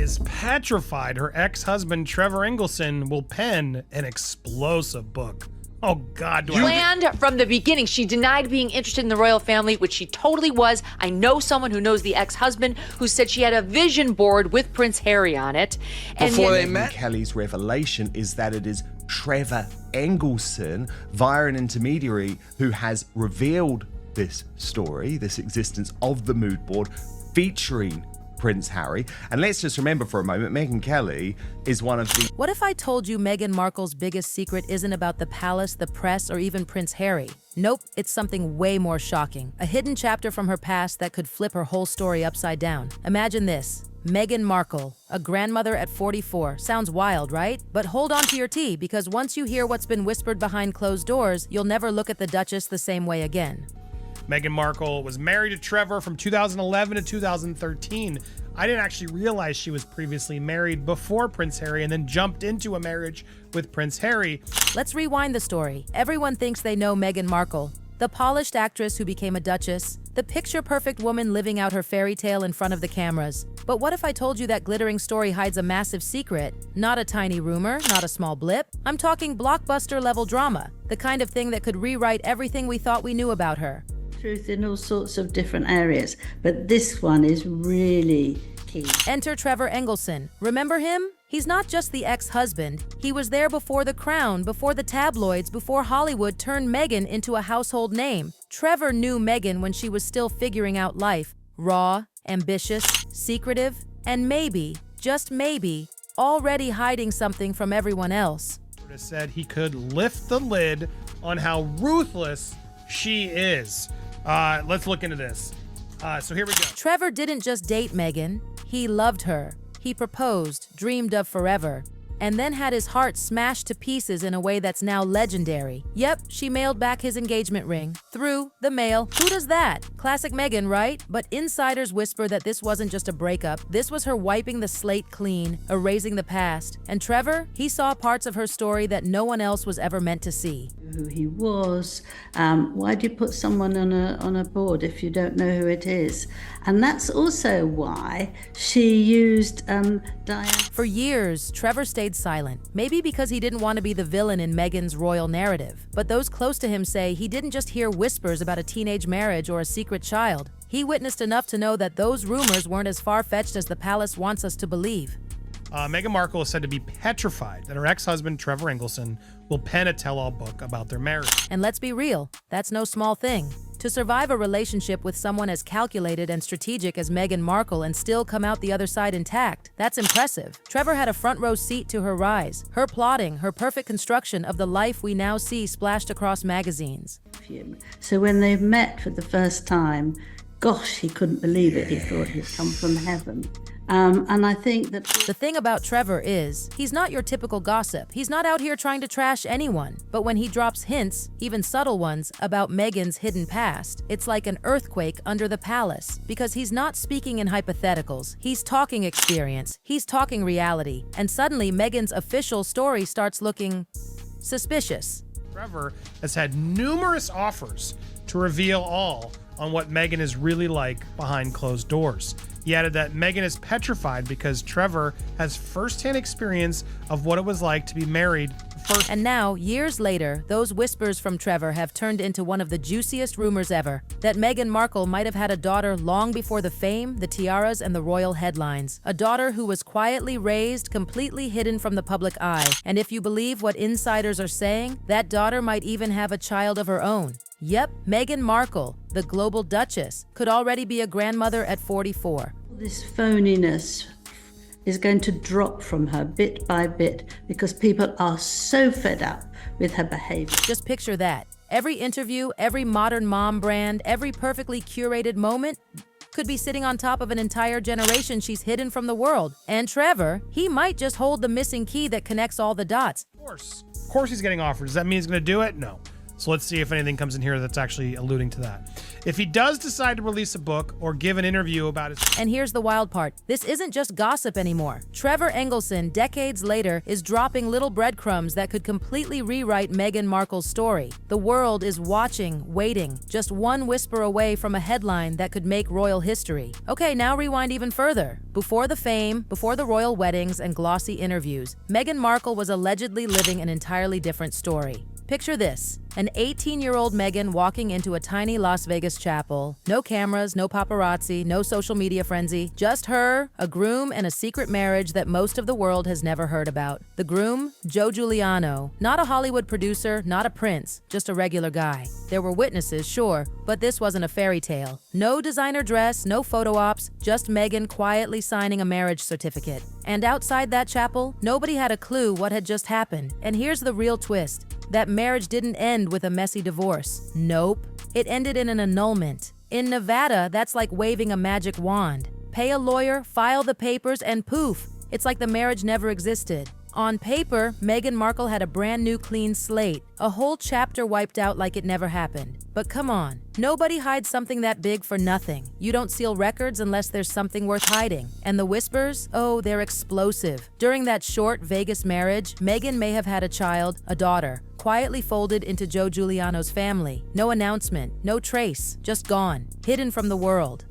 is petrified her ex-husband Trevor Engelson will pen an explosive book. Oh God, Planned from the beginning. She denied being interested in the royal family, which she totally was. I know someone who knows the ex-husband who said she had a vision board with Prince Harry on it. And Before they met, Kelly's revelation is that it is Trevor Engelson, via an intermediary, who has revealed this story, this existence of the mood board featuring Prince Harry. And let's just remember for a moment, Meghan Kelly is one of the... What if I told you Meghan Markle's biggest secret isn't about the palace, the press, or even Prince Harry? Nope, it's something way more shocking. A hidden chapter from her past that could flip her whole story upside down. Imagine this. Meghan Markle, a grandmother at 44. Sounds wild, right? But hold on to your tea, because once you hear what's been whispered behind closed doors, you'll never look at the Duchess the same way again. Meghan Markle was married to Trevor from 2011 to 2013. I didn't actually realize she was previously married before Prince Harry and then jumped into a marriage with Prince Harry. Let's rewind the story. Everyone thinks they know Meghan Markle, the polished actress who became a duchess, the picture-perfect woman living out her fairy tale in front of the cameras. But what if I told you that glittering story hides a massive secret? Not a tiny rumor, not a small blip. I'm talking blockbuster-level drama, the kind of thing that could rewrite everything we thought we knew about her. Truth in all sorts of different areas, but this one is really key. Enter Trevor Engelson. Remember him? He's not just the ex-husband. He was there before The Crown, before the tabloids, before Hollywood turned Meghan into a household name. Trevor knew Meghan when she was still figuring out life. Raw, ambitious, secretive, and maybe, just maybe, already hiding something from everyone else. Said he could lift the lid on how ruthless she is. Let's look into this. So here we go. Trevor didn't just date Meghan. He loved her. He proposed, dreamed of forever, and then had his heart smashed to pieces in a way that's now legendary. Yep, she mailed back his engagement ring. Through the mail. Who does that? Classic Meghan, right? But insiders whisper that this wasn't just a breakup. This was her wiping the slate clean, erasing the past. And Trevor, he saw parts of her story that no one else was ever meant to see. Who he was, why do you put someone on a board if you don't know who it is? And that's also why she used Diane. For years, Trevor stayed silent, maybe because he didn't want to be the villain in Meghan's royal narrative. But those close to him say he didn't just hear whispers about a teenage marriage or a secret child. He witnessed enough to know that those rumors weren't as far-fetched as the palace wants us to believe. Meghan Markle is said to be petrified that her ex-husband, Trevor Engelson, will pen a tell-all book about their marriage. And let's be real, that's no small thing. To survive a relationship with someone as calculated and strategic as Meghan Markle and still come out the other side intact, that's impressive. Trevor had a front-row seat to her rise, her plotting, her perfect construction of the life we now see splashed across magazines. So when they met for the first time, gosh, he couldn't believe it. He thought he'd come from heaven. And I think that... The thing about Trevor is, he's not your typical gossip. He's not out here trying to trash anyone. But when he drops hints, even subtle ones, about Meghan's hidden past, it's like an earthquake under the palace. Because he's not speaking in hypotheticals. He's talking experience. He's talking reality. And suddenly, Meghan's official story starts looking suspicious. Trevor has had numerous offers to reveal all on what Meghan is really like behind closed doors. He added that Meghan is petrified because Trevor has firsthand experience of what it was like to be married first. And now, years later, those whispers from Trevor have turned into one of the juiciest rumors ever, that Meghan Markle might have had a daughter long before the fame, the tiaras, and the royal headlines. A daughter who was quietly raised, completely hidden from the public eye. And if you believe what insiders are saying, that daughter might even have a child of her own. Yep, Meghan Markle, the global duchess, could already be a grandmother at 44. This phoniness is going to drop from her bit by bit because people are so fed up with her behavior. Just picture that. Every interview, every modern mom brand, every perfectly curated moment could be sitting on top of an entire generation she's hidden from the world. And Trevor, he might just hold the missing key that connects all the dots. Of course he's getting offers. Does that mean he's going to do it? No. So let's see if anything comes in here that's actually alluding to that. If he does decide to release a book or give an interview about his... And here's the wild part. This isn't just gossip anymore. Trevor Engelson, decades later, is dropping little breadcrumbs that could completely rewrite Meghan Markle's story. The world is watching, waiting, just one whisper away from a headline that could make royal history. Okay, now rewind even further. Before the fame, before the royal weddings and glossy interviews, Meghan Markle was allegedly living an entirely different story. Picture this, an 18-year-old Meghan walking into a tiny Las Vegas chapel. No cameras, no paparazzi, no social media frenzy. Just her, a groom, and a secret marriage that most of the world has never heard about. The groom, Joe Giuliano. Not a Hollywood producer, not a prince, just a regular guy. There were witnesses, sure, but this wasn't a fairy tale. No designer dress, no photo ops, just Meghan quietly signing a marriage certificate. And outside that chapel, nobody had a clue what had just happened. And here's the real twist. That marriage didn't end with a messy divorce. Nope. It ended in an annulment. In Nevada, that's like waving a magic wand. Pay a lawyer, file the papers, and poof, it's like the marriage never existed. On paper, Meghan Markle had a brand new clean slate, a whole chapter wiped out like it never happened. But come on, nobody hides something that big for nothing. You don't seal records unless there's something worth hiding. And the whispers? Oh, they're explosive. During that short Vegas marriage, Meghan may have had a child, a daughter, quietly folded into Joe Giuliano's family. No announcement, no trace, just gone, hidden from the world.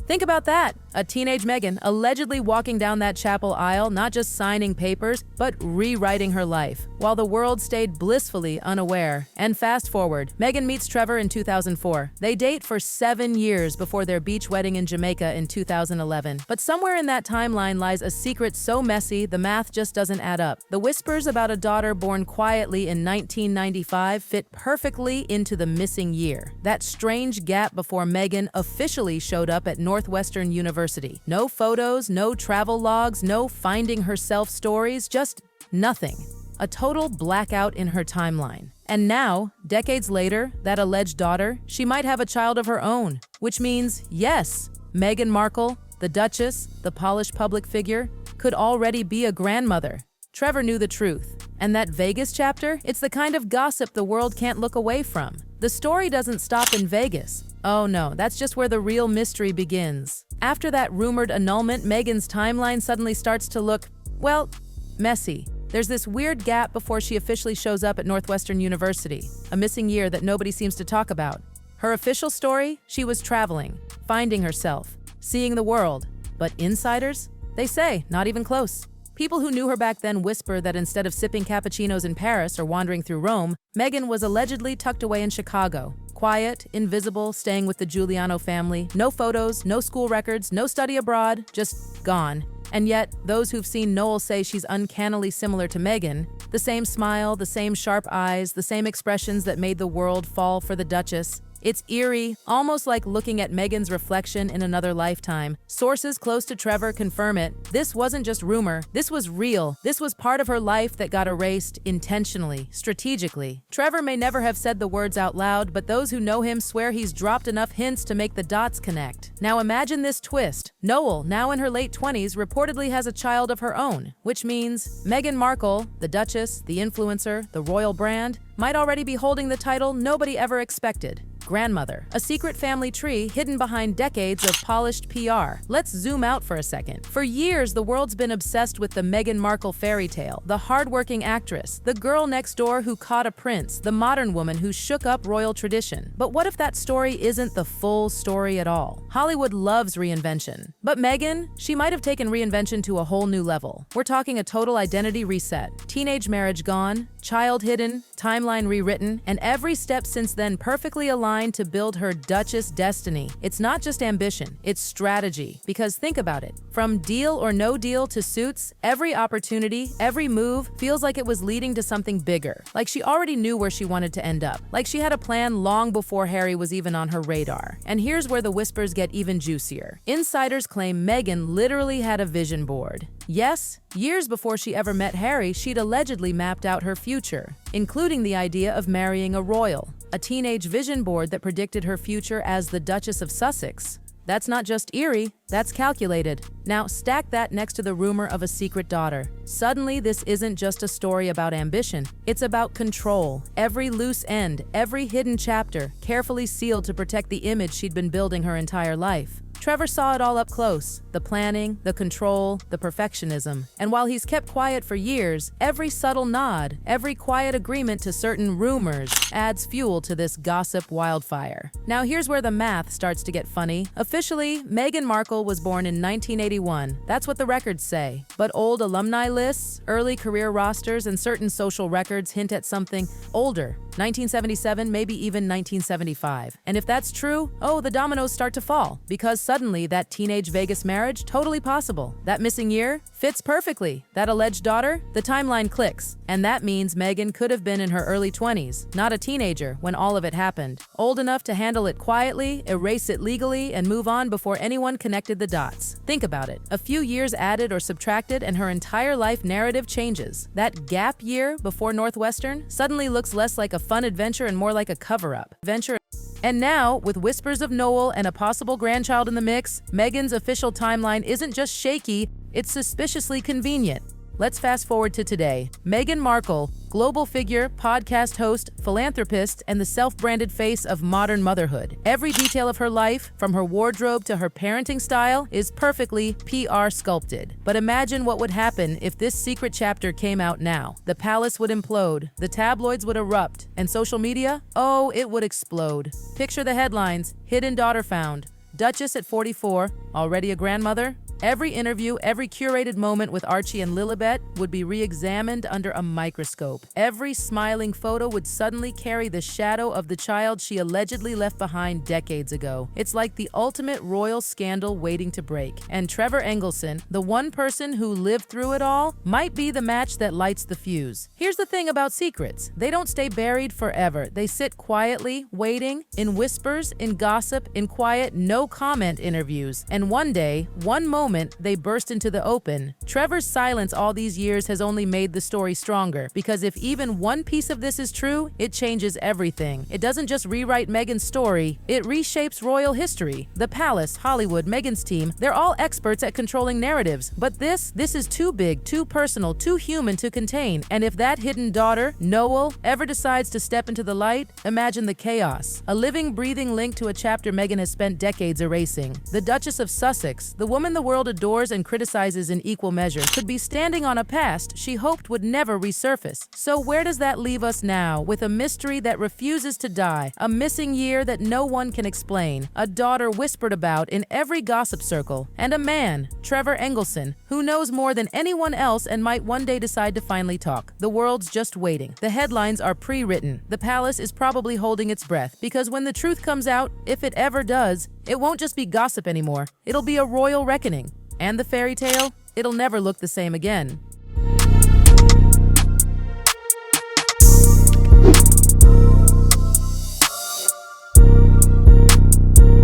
Think about that. A teenage Meghan allegedly walking down that chapel aisle, not just signing papers, but rewriting her life, while the world stayed blissfully unaware. And fast forward, Meghan meets Trevor in 2004. They date for 7 years before their beach wedding in Jamaica in 2011. But somewhere in that timeline lies a secret so messy, the math just doesn't add up. The whispers about a daughter born quietly in 1995 fit perfectly into the missing year. That strange gap before Meghan officially showed up at Northwestern University. No photos, no travel logs, no finding herself stories, just nothing. A total blackout in her timeline. And now, decades later, that alleged daughter, she might have a child of her own. Which means, yes, Meghan Markle, the Duchess, the polished public figure, could already be a grandmother. Trevor knew the truth. And that Vegas chapter, it's the kind of gossip the world can't look away from. The story doesn't stop in Vegas. Oh no, that's just where the real mystery begins. After that rumored annulment, Meghan's timeline suddenly starts to look, well, messy. There's this weird gap before she officially shows up at Northwestern University, a missing year that nobody seems to talk about. Her official story? She was traveling, finding herself, seeing the world. But insiders? They say, not even close. People who knew her back then whisper that instead of sipping cappuccinos in Paris or wandering through Rome, Meghan was allegedly tucked away in Chicago. Quiet, invisible, staying with the Giuliano family. No photos, no school records, no study abroad, just gone. And yet, those who've seen Noel say she's uncannily similar to Meghan. The same smile, the same sharp eyes, the same expressions that made the world fall for the Duchess. It's eerie, almost like looking at Meghan's reflection in another lifetime. Sources close to Trevor confirm it. This wasn't just rumor. This was real. This was part of her life that got erased intentionally, strategically. Trevor may never have said the words out loud, but those who know him swear he's dropped enough hints to make the dots connect. Now imagine this twist. Noel, now in her late 20s, reportedly has a child of her own, which means Meghan Markle, the Duchess, the influencer, the royal brand, might already be holding the title nobody ever expected. Grandmother, a secret family tree hidden behind decades of polished PR. Let's zoom out for a second. For years, the world's been obsessed with the Meghan Markle fairy tale, the hardworking actress, the girl next door who caught a prince, the modern woman who shook up royal tradition. But what if that story isn't the full story at all? Hollywood loves reinvention. But Meghan, she might have taken reinvention to a whole new level. We're talking a total identity reset. Teenage marriage gone, child hidden, timeline rewritten, and every step since then perfectly aligned to build her Duchess destiny. It's not just ambition, it's strategy. Because think about it, from deal or no deal to Suits, every opportunity, every move feels like it was leading to something bigger. Like she already knew where she wanted to end up. Like she had a plan long before Harry was even on her radar. And here's where the whispers get even juicier. Insiders claim Meghan literally had a vision board. Yes, years before she ever met Harry, she'd allegedly mapped out her future, including the idea of marrying a royal, a teenage vision board that predicted her future as the Duchess of Sussex. That's not just eerie, that's calculated. Now stack that next to the rumor of a secret daughter. Suddenly, this isn't just a story about ambition. It's about control. Every loose end, every hidden chapter, carefully sealed to protect the image she'd been building her entire life. Trevor saw it all up close, the planning, the control, the perfectionism. And while he's kept quiet for years, every subtle nod, every quiet agreement to certain rumors adds fuel to this gossip wildfire. Now here's where the math starts to get funny. Officially, Meghan Markle was born in 1981. That's what the records say. But old alumni lists, early career rosters, and certain social records hint at something older. 1977, maybe even 1975. And if that's true, oh, the dominoes start to fall, because suddenly that teenage Vegas marriage, totally possible. That missing year fits perfectly. That alleged daughter, the timeline clicks. And that means Meghan could have been in her early 20s, not a teenager when all of it happened. Old enough to handle it quietly, erase it legally, and move on before anyone connected the dots. Think about it. A few years added or subtracted and her entire life narrative changes. That gap year before Northwestern suddenly looks less like a fun adventure and more like a cover-up. And now, with whispers of Noel and a possible grandchild in the mix, Meghan's official timeline isn't just shaky, it's suspiciously convenient. Let's fast forward to today. Meghan Markle, global figure, podcast host, philanthropist, and the self-branded face of modern motherhood. Every detail of her life, from her wardrobe to her parenting style, is perfectly PR sculpted. But imagine what would happen if this secret chapter came out now. The palace would implode, the tabloids would erupt, and social media? Oh, it would explode. Picture the headlines: hidden daughter found, Duchess at 44, already a grandmother. Every interview, every curated moment with Archie and Lilibet would be re-examined under a microscope. Every smiling photo would suddenly carry the shadow of the child she allegedly left behind decades ago. It's like the ultimate royal scandal waiting to break. And Trevor Engelson, the one person who lived through it all, might be the match that lights the fuse. Here's the thing about secrets. They don't stay buried forever. They sit quietly, waiting, in whispers, in gossip, in quiet, no-comment interviews. And one day, one moment, they burst into the open. Trevor's silence all these years has only made the story stronger, because if even one piece of this is true, it changes everything. It doesn't just rewrite Meghan's story, it reshapes royal history. The palace, Hollywood, Meghan's team, they're all experts at controlling narratives. But this is too big, too personal, too human to contain. And if that hidden daughter, Noel, ever decides to step into the light, imagine the chaos. A living, breathing link to a chapter Meghan has spent decades erasing. The Duchess of Sussex, the woman the world adores and criticizes in equal measure, could be standing on a past she hoped would never resurface. So where does that leave us now, with a mystery that refuses to die, a missing year that no one can explain, a daughter whispered about in every gossip circle, and a man, Trevor Engelson, who knows more than anyone else and might one day decide to finally talk? The world's just waiting. The headlines are pre-written. The palace is probably holding its breath, because when the truth comes out, if it ever does, it won't just be gossip anymore. It'll be a royal reckoning. And the fairy tale? It'll never look the same again.